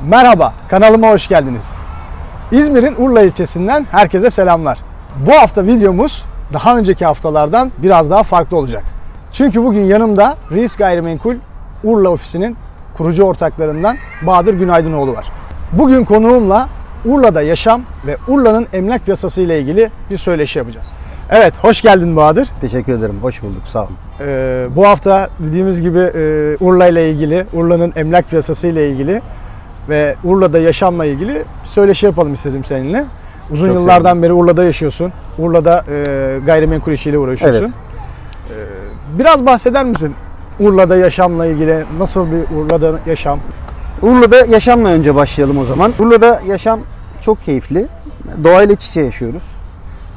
Merhaba, kanalıma hoş geldiniz. İzmir'in Urla ilçesinden herkese selamlar. Bu hafta videomuz daha önceki haftalardan biraz daha farklı olacak. Çünkü bugün yanımda Reis Gayrimenkul Urla ofisinin kurucu ortaklarından Bahadır Günaydınoğlu var. Bugün konuğumla Urla'da yaşam ve Urla'nın emlak piyasası ile ilgili bir söyleşi yapacağız. Evet, hoş geldin Bahadır. Teşekkür ederim, hoş bulduk, sağ olun. Bu hafta dediğimiz gibi Urla ile ilgili, Urla'nın emlak piyasası ile ilgili ve Urla'da yaşamla ilgili söyleşi yapalım istedim seninle. Uzun Çok yıllardan sevindim. beri Urla'da yaşıyorsun. Urla'da gayrimenkul işiyle uğraşıyorsun. Evet. Biraz bahseder misin Urla'da yaşamla ilgili? Nasıl bir Urla'da yaşam? Urla'da yaşamla önce başlayalım o zaman. Urla'da yaşam çok keyifli. Doğayla iç içe yaşıyoruz.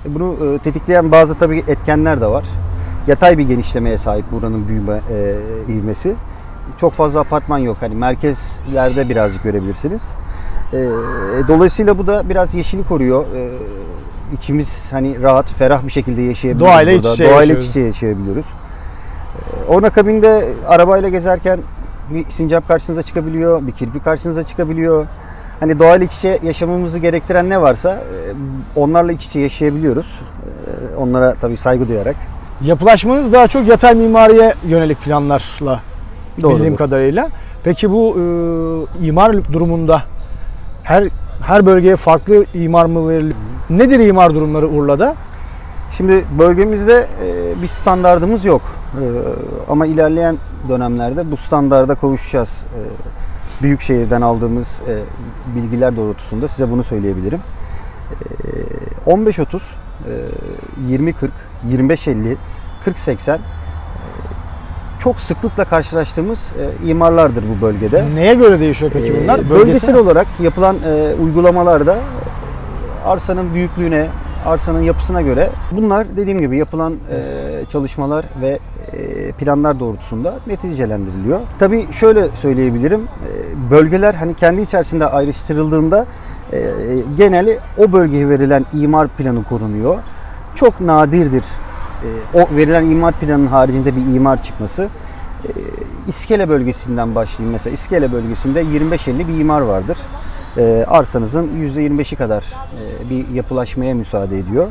Bunu tetikleyen bazı tabii etkenler de var. Yatay bir genişlemeye sahip buranın büyüme ivmesi. Çok fazla apartman yok. Hani merkezlerde birazcık görebilirsiniz. Dolayısıyla bu da biraz yeşili koruyor. İçimiz hani rahat, ferah bir şekilde yaşayabiliyoruz. Doğayla iç içe yaşayabiliyoruz. Onun akabinde arabayla gezerken bir sincap karşınıza çıkabiliyor, bir kirpi karşınıza çıkabiliyor. Hani doğayla iç içe yaşamamızı gerektiren ne varsa onlarla iç içe yaşayabiliyoruz. Onlara tabii saygı duyarak. Yapılaşmanız daha çok yatay mimariye yönelik planlarla Doğrudur. bildiğim kadarıyla. Peki bu imar durumunda her bölgeye farklı imar mı veriliyor? Nedir imar durumları Urla'da? Şimdi bölgemizde bir standardımız yok. Ama ilerleyen dönemlerde bu standarda kavuşacağız. Büyükşehir'den aldığımız bilgiler doğrultusunda size bunu söyleyebilirim. 15-30, 20-40, 25-50, 40-80 çok sıklıkla karşılaştığımız imarlardır bu bölgede. Neye göre değişiyor peki bunlar? Bölgesel olarak yapılan uygulamalarda arsanın büyüklüğüne, arsanın yapısına göre bunlar dediğim gibi yapılan çalışmalar ve planlar doğrultusunda neticelendiriliyor. Tabii şöyle söyleyebilirim, bölgeler hani kendi içerisinde ayrıştırıldığında geneli o bölgeye verilen imar planı korunuyor. Çok nadirdir o verilen imar planının haricinde bir imar çıkması. İskele bölgesinden başlayayım. Mesela İskele bölgesinde 25-50 bir imar vardır. Arsanızın %25'i kadar bir yapılaşmaya müsaade ediyor.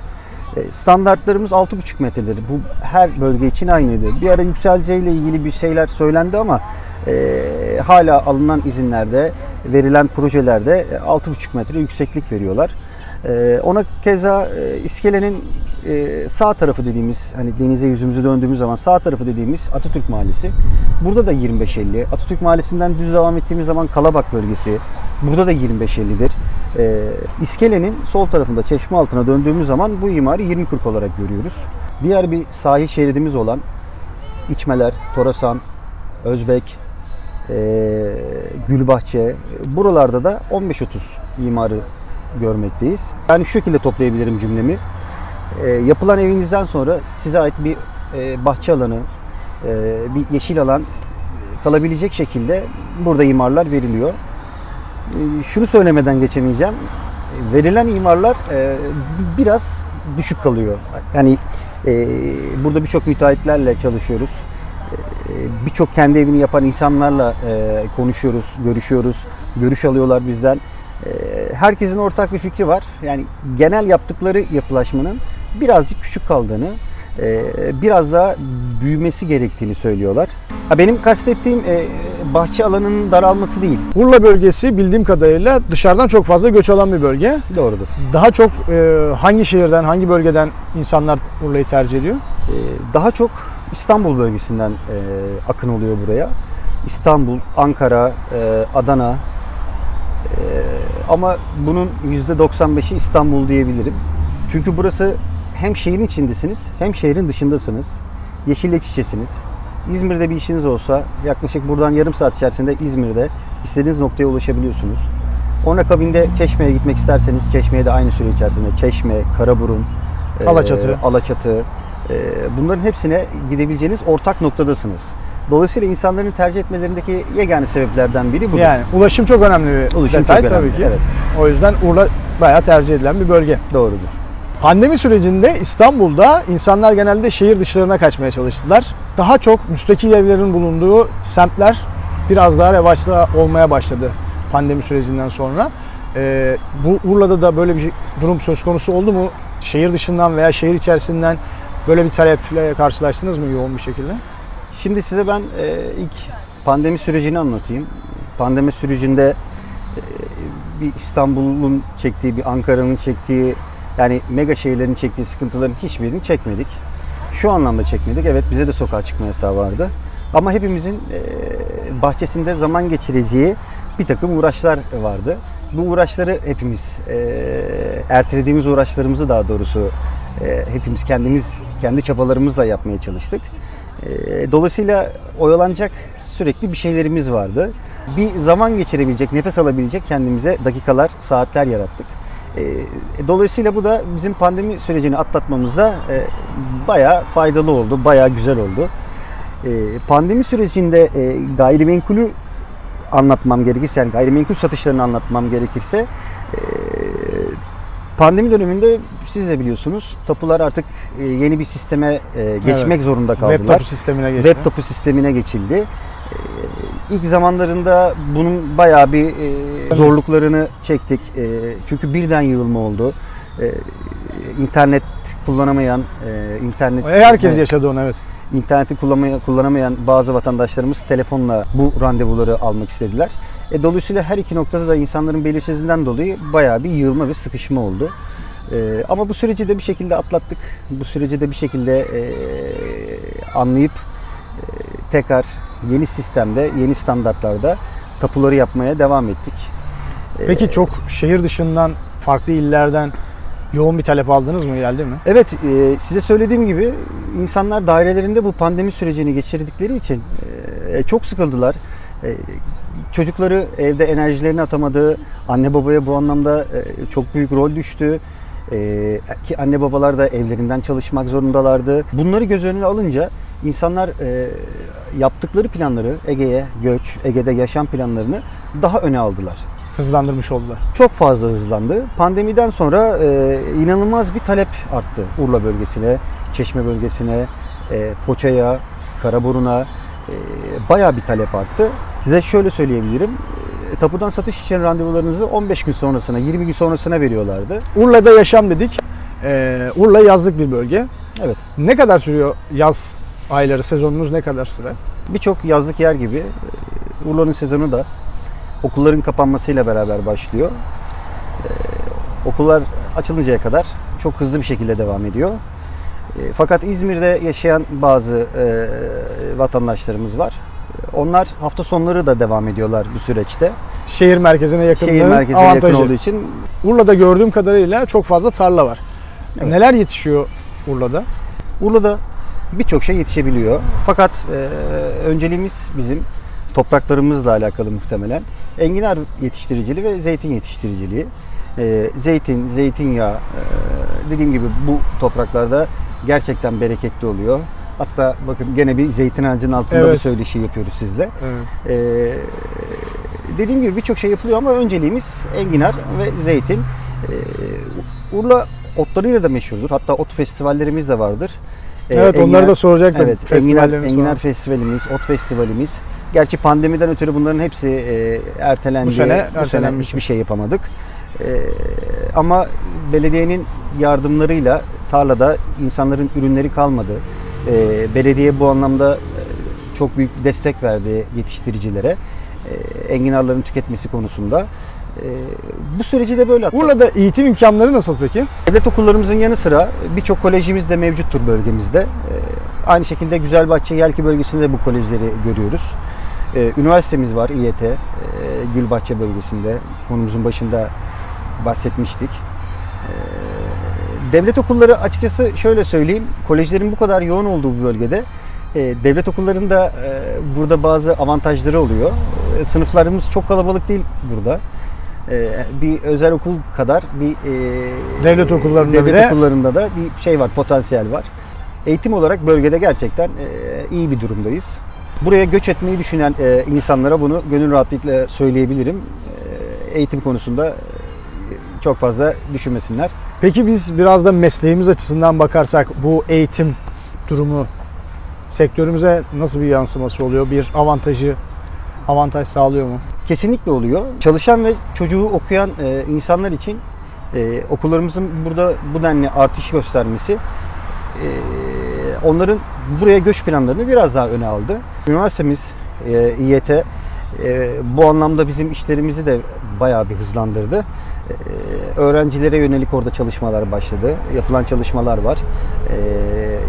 Standartlarımız 6,5 metredir. Bu her bölge için aynıdır. Bir ara yükseleceğiyle ilgili bir şeyler söylendi ama hala alınan izinlerde, verilen projelerde 6,5 metre yükseklik veriyorlar. Ona keza İskele'nin sağ tarafı dediğimiz, hani denize yüzümüzü döndüğümüz zaman sağ tarafı dediğimiz Atatürk Mahallesi. Burada da 25-50. Atatürk Mahallesi'nden düz devam ettiğimiz zaman Kalabak bölgesi. Burada da 25-50'dir. İskele'nin sol tarafında çeşme altına döndüğümüz zaman bu imarı 20-40 olarak görüyoruz. Diğer bir sahil şeridimiz olan İçmeler, Torasan, Özbek, Gülbahçe, buralarda da 15-30 imarı görmekteyiz. Yani şu şekilde toplayabilirim cümlemi. Yapılan evinizden sonra size ait bir bahçe alanı, bir yeşil alan kalabilecek şekilde burada imarlar veriliyor. Şunu söylemeden geçemeyeceğim. Verilen imarlar biraz düşük kalıyor. Yani burada birçok müteahhitlerle çalışıyoruz. Birçok kendi evini yapan insanlarla konuşuyoruz, görüşüyoruz. Görüş alıyorlar bizden. Herkesin ortak bir fikri var. Yani genel yaptıkları yapılaşmanın birazcık küçük kaldığını, biraz daha büyümesi gerektiğini söylüyorlar. Benim kastettiğim bahçe alanının daralması değil. Urla bölgesi bildiğim kadarıyla dışarıdan çok fazla göç alan bir bölge. Doğrudur. Daha çok hangi şehirden, hangi bölgeden insanlar Urla'yı tercih ediyor? Daha çok İstanbul bölgesinden akın oluyor buraya. İstanbul, Ankara, Adana. Ama bunun %95'i İstanbul diyebilirim. Çünkü burası hem şehrin içindesiniz hem şehrin dışındasınız. Yeşille iç içesiniz. İzmir'de bir işiniz olsa yaklaşık buradan yarım saat içerisinde İzmir'de istediğiniz noktaya ulaşabiliyorsunuz. Onun akabinde Çeşme'ye gitmek isterseniz Çeşme'ye de aynı süre içerisinde Çeşme, Karaburun, Alaçatı, bunların hepsine gidebileceğiniz ortak noktadasınız. Dolayısıyla insanların tercih etmelerindeki yegane sebeplerden biri bu. Yani ulaşım çok önemli bir detay tabii ki. Evet. O yüzden Urla bayağı tercih edilen bir bölge. Doğrudur. Pandemi sürecinde İstanbul'da insanlar genelde şehir dışlarına kaçmaya çalıştılar. Daha çok müstakil evlerin bulunduğu semtler biraz daha revaçta olmaya başladı. pandemi sürecinden sonra. Bu Urla'da da böyle bir durum söz konusu oldu mu? Şehir dışından veya şehir içerisinden böyle bir taleple karşılaştınız mı yoğun bir şekilde? Şimdi size ben ilk pandemi sürecini anlatayım. Pandemi sürecinde bir İstanbul'un çektiği, bir Ankara'nın çektiği, yani mega şehirlerin çektiği sıkıntıların hiçbirini çekmedik. Şu anlamda çekmedik. Evet, bize de sokağa çıkma yasağı vardı. Ama hepimizin bahçesinde zaman geçireceği bir takım uğraşlar vardı. Bu uğraşları hepimiz, ertelediğimiz uğraşlarımızı daha doğrusu hepimiz kendi çabalarımızla yapmaya çalıştık. Dolayısıyla oyalanacak sürekli bir şeylerimiz vardı. Bir zaman geçirebilecek, nefes alabilecek kendimize dakikalar, saatler yarattık. Dolayısıyla bu da bizim pandemi sürecini atlatmamızda bayağı faydalı oldu, bayağı güzel oldu. Pandemi sürecinde gayrimenkulü anlatmam gerekirse, yani gayrimenkul satışlarını anlatmam gerekirse, pandemi döneminde siz de biliyorsunuz tapular artık yeni bir sisteme geçmek zorunda kaldılar. Web tapu sistemine geçti. Web tapu sistemine geçildi. İlk zamanlarında bunun bayağı bir zorluklarını çektik. Çünkü birden yığılma oldu. İnternet kullanamayan, herkes yaşadı onu, evet. İnterneti kullanamayan bazı vatandaşlarımız telefonla bu randevuları almak istediler. Dolayısıyla her iki noktada da insanların belirsizliğinden dolayı bayağı bir yığılma ve sıkışma oldu. Ama bu süreci de bir şekilde atlattık. Bu süreci de bir şekilde anlayıp tekrar yeni sistemde, yeni standartlarda tapuları yapmaya devam ettik. Peki çok şehir dışından, farklı illerden yoğun bir talep aldınız mı, geldi mi? Evet, size söylediğim gibi insanlar dairelerinde bu pandemi sürecini geçirdikleri için çok sıkıldılar. Çocukları evde enerjilerini atamadı. Anne babaya bu anlamda çok büyük rol düştü. Ki anne babalar da evlerinden çalışmak zorundalardı. Bunları göz önüne alınca insanlar yaptıkları planları, Ege'ye göç, Ege'de yaşam planlarını daha öne aldılar. Hızlandırmış oldular. Çok fazla hızlandı. Pandemiden sonra inanılmaz bir talep arttı. Urla bölgesine, Çeşme bölgesine, Foça'ya, Karaburun'a bayağı bir talep arttı. Size şöyle söyleyebilirim. Tapudan satış için randevularınızı 15 gün sonrasına, 20 gün sonrasına veriyorlardı. Urla'da yaşam dedik. Urla yazlık bir bölge. Evet. Ne kadar sürüyor yaz ayları, sezonunuz ne kadar sürer? Birçok yazlık yer gibi Urla'nın sezonu da okulların kapanmasıyla beraber başlıyor. Okullar açılıncaya kadar çok hızlı bir şekilde devam ediyor. Fakat İzmir'de yaşayan bazı vatandaşlarımız var. Onlar hafta sonları da devam ediyorlar bu süreçte. Şehir merkezine yakınlığın Şehir merkezine avantajı. yakın olduğu için. Urla'da gördüğüm kadarıyla çok fazla tarla var. Evet. Neler yetişiyor Urla'da? Urla'da birçok şey yetişebiliyor. Fakat önceliğimiz bizim topraklarımızla alakalı muhtemelen. Enginar yetiştiriciliği ve zeytin yetiştiriciliği. Zeytin, zeytinyağı dediğim gibi bu topraklarda gerçekten bereketli oluyor. Hatta bakın gene bir zeytin ağacının altında bir söyleşi yapıyoruz sizle. Evet. Dediğim gibi birçok şey yapılıyor ama önceliğimiz enginar ve zeytin. Urla otlarıyla da meşhurdur. Hatta ot festivallerimiz de vardır. Evet, onları da soracaktım. Evet, enginar festivalimiz, ot festivalimiz. Gerçi pandemiden ötürü bunların hepsi ertelendi. Bu sene hiçbir şey yapamadık. Ama belediyenin yardımlarıyla tarlada insanların ürünleri kalmadı. Belediye bu anlamda çok büyük destek verdi yetiştiricilere. Enginarların tüketmesi konusunda. Bu süreci de böyle atlattık. Urla'da eğitim imkanları nasıl peki? Devlet okullarımızın yanı sıra birçok kolejimiz de mevcuttur bölgemizde. Aynı şekilde Güzelbahçe, Yelki bölgesinde de bu kolejleri görüyoruz. Üniversitemiz var İET, Gülbahçe bölgesinde. Konumuzun başında bahsetmiştik. Devlet okulları açıkçası şöyle söyleyeyim, kolejlerin bu kadar yoğun olduğu bu bölgede devlet okullarında burada bazı avantajları oluyor. Sınıflarımız çok kalabalık değil burada. Bir özel okul kadar bir devlet okullarında da bir şey var, potansiyel var. Eğitim olarak bölgede gerçekten iyi bir durumdayız. Buraya göç etmeyi düşünen insanlara bunu gönül rahatlığıyla söyleyebilirim. Eğitim konusunda çok fazla düşünmesinler. Peki biz biraz da mesleğimiz açısından bakarsak bu eğitim durumu sektörümüze nasıl bir yansıması oluyor? Bir avantaj sağlıyor mu? Kesinlikle oluyor. Çalışan ve çocuğu okuyan insanlar için okullarımızın burada bu denli artış göstermesi onların buraya göç planlarını biraz daha öne aldı. Üniversitemiz İYT bu anlamda bizim işlerimizi de bayağı bir hızlandırdı. Öğrencilere yönelik orada çalışmalar başladı. Yapılan çalışmalar var.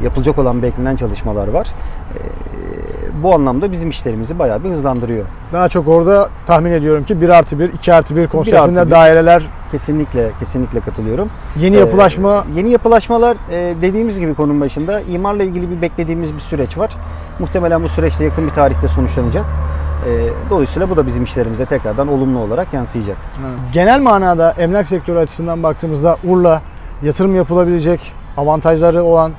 Yapılacak olan beklenen çalışmalar var. Bu anlamda bizim işlerimizi bayağı bir hızlandırıyor. Daha çok orada tahmin ediyorum ki 1+1, 2+1 konseptinde 1+1. daireler. Kesinlikle katılıyorum. Yeni yapılaşma. Yeni yapılaşmalar dediğimiz gibi konunun başında imarla ilgili bir beklediğimiz bir süreç var. Muhtemelen bu süreçte yakın bir tarihte sonuçlanacak. Dolayısıyla bu da bizim işlerimize tekrardan olumlu olarak yansıyacak. Genel manada emlak sektörü açısından baktığımızda Urla yatırım yapılabilecek avantajları olan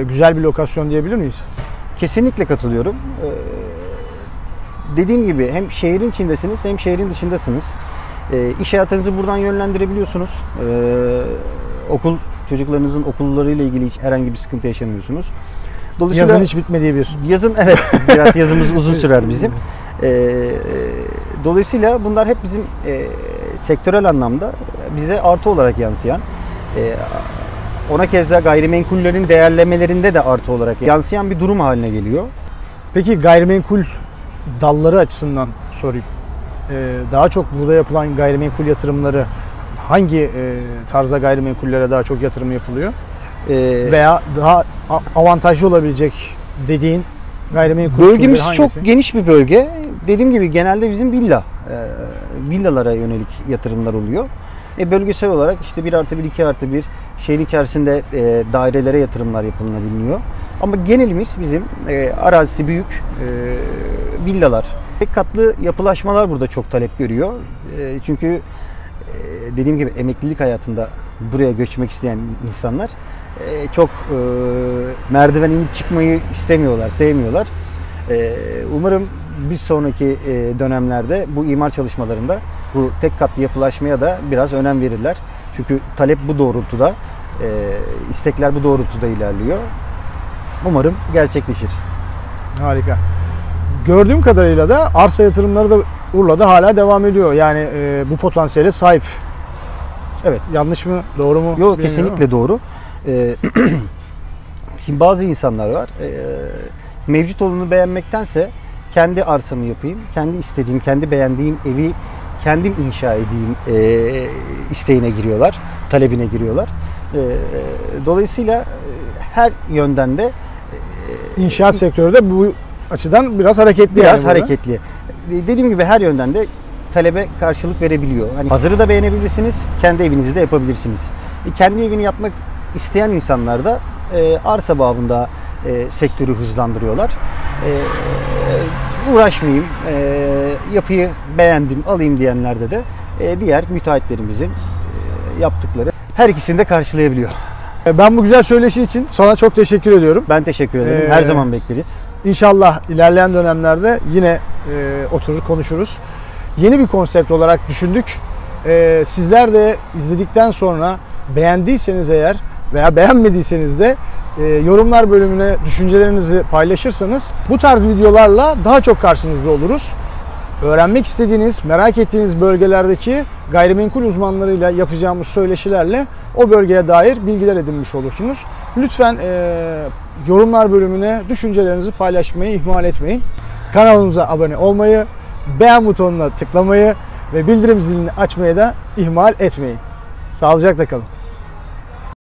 güzel bir lokasyon diyebilir miyiz? Kesinlikle katılıyorum. Dediğim gibi hem şehrin içindesiniz hem şehrin dışındasınız. İş hayatınızı buradan yönlendirebiliyorsunuz. Çocuklarınızın okullarıyla ilgili hiç herhangi bir sıkıntı yaşamıyorsunuz. Yazın hiç bitmediği bir. Yazın evet biraz yazımız uzun sürer bizim. Dolayısıyla bunlar hep bizim sektörel anlamda bize artı olarak yansıyan, ona keza gayrimenkullerin değerlemelerinde de artı olarak yansıyan bir durum haline geliyor. Peki gayrimenkul dalları açısından sorayım. Daha çok burada yapılan gayrimenkul yatırımları hangi tarzda gayrimenkullere daha çok yatırım yapılıyor? Veya daha avantajlı olabilecek dediğin gayrimenkul bölgemiz hangisi? çok geniş bir bölge. Dediğim gibi genelde bizim villalara yönelik yatırımlar oluyor. Bölgesel olarak işte 1+1, 2+1 şehir içerisinde dairelere yatırımlar yapılabiliyor. Ama genelimiz bizim arazisi büyük villalar. Tek katlı yapılaşmalar burada çok talep görüyor. Çünkü dediğim gibi emeklilik hayatında buraya göçmek isteyen insanlar çok merdiven inip çıkmayı istemiyorlar, sevmiyorlar. Umarım bir sonraki dönemlerde bu imar çalışmalarında bu tek katlı yapılaşmaya da biraz önem verirler. Çünkü talep bu doğrultuda, istekler bu doğrultuda ilerliyor. Umarım gerçekleşir. Harika. Gördüğüm kadarıyla da arsa yatırımları da Urla'da hala devam ediyor. Yani bu potansiyele sahip. Evet. Yanlış mı? Doğru mu? Yok, kesinlikle doğru. Şimdi bazı insanlar var. Mevcut olanı beğenmektense kendi arsamı yapayım, kendi istediğim, kendi beğendiğim evi kendim inşa edeyim isteğine giriyorlar, talebine giriyorlar. Dolayısıyla her yönden de İnşaat sektörü de bu açıdan biraz hareketli. Biraz yani hareketli. Dediğim gibi her yönden de talebe karşılık verebiliyor. Hani hazırı da beğenebilirsiniz, kendi evinizi de yapabilirsiniz. Kendi evini yapmak isteyen insanlar da arsa babında sektörü hızlandırıyorlar. Uğraşmayayım, yapıyı beğendim, alayım diyenlerde de diğer müteahhitlerimizin yaptıkları her ikisini de karşılayabiliyor. Ben bu güzel söyleşi için sana çok teşekkür ediyorum. Ben teşekkür ederim. Her zaman bekleriz. İnşallah ilerleyen dönemlerde yine oturur konuşuruz. Yeni bir konsept olarak düşündük. Sizler de izledikten sonra beğendiyseniz eğer veya beğenmediyseniz de yorumlar bölümüne düşüncelerinizi paylaşırsanız bu tarz videolarla daha çok karşınızda oluruz. Öğrenmek istediğiniz, merak ettiğiniz bölgelerdeki gayrimenkul uzmanlarıyla yapacağımız söyleşilerle o bölgeye dair bilgiler edinmiş olursunuz. Lütfen yorumlar bölümüne düşüncelerinizi paylaşmayı ihmal etmeyin. Kanalımıza abone olmayı, beğen butonuna tıklamayı ve bildirim zilini açmayı da ihmal etmeyin. Sağlıcakla kalın.